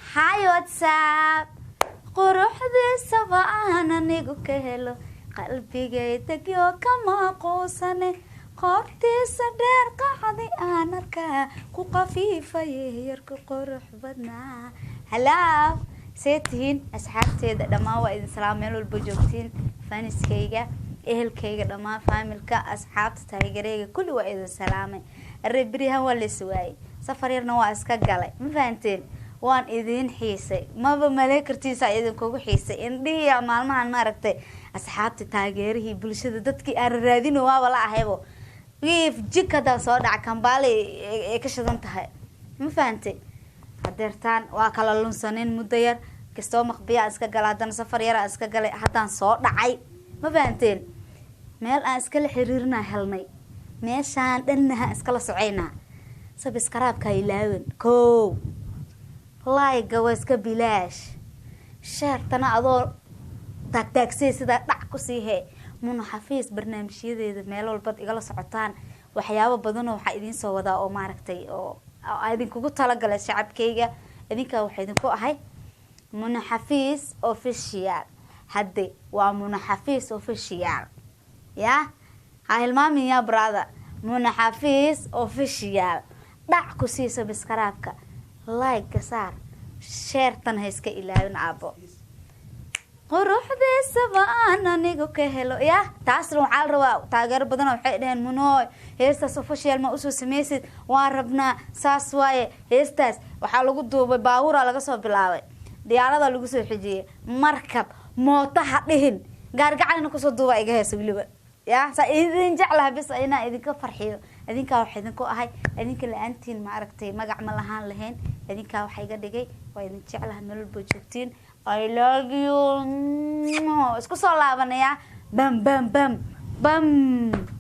Hi WhatsApp quruxdiisa baan anigu ka helo qalbigayda giyo kama qoosane qoortiisa dheer qacdi aan arkaa ku qafiifay yarku qurux badnaa hello seetihiin asxaabteeda dhammaan waa idin salaam meel walba joogtiin faniskayga ehelkayga dhammaan familka asxaabta taageerayga kulli waa idin salaamay reebrihan waa la suwaayay safar yarna waa iska galay ma fahanteen waan idin xiisay maba maleekartiisa idin kugu xiisay indhihi maalmahan ma aragtay asxaabta taageerihii bulshada dadkii aan raadino waaba la ahaybo wiif jikada soo dhac Kampala ee ka shidan tahay ma fahantay hadeertaan waa kala lunsaneen muddo yar kastoo maqbiya iska galaadan safar yar iska galay haddaan soo dhacay ma fahanteen meel aan iska la xiriirnaa helnay meeshaan dhannaha iska la soceynaa subscribe-ka ilaawen koo like waa iska bilaash share-tana adoo tagtaagsay sida dhac ku sii he Muna Xafiis barnaamijyadeeda meel walba igala socotaan waxyaabo badan oo waxa idin soo wadaa oo maaragtay oo idin kugu tala galay shacabkayga idinka waxa idin ku ahay Muna Xafiis official hadde waa Muna Xafiis official ya ha hilmaamin ya brother Muna Xafiis official dhac ku sii subscribe-ka like saar share-tan ha iska ilaawin aabo quruxdiisa baan anigu ka helo ya taasna waxaa la rabaa taageero badan waxay dhaheen Munooy heestaas official ma usoo sameysid waan rabnaa saas waaye heestaas waxaa lagu duubay baabuura laga soo bilaabay diyaarada lagu soo xijiyay markab mootaha dhihin gaargacan ku soo duuba iga hees wiliba ya sa idin jeclahay bis ayna idinka farxiyo idinka waxa idinku ahay idinka la'aantiin ma aragtay magac ma lahaan lahayn idinka waxa iga dhigay waa idin jeclahay meel walba joogtiin I love you isku soo laabanaya bam bam bam bam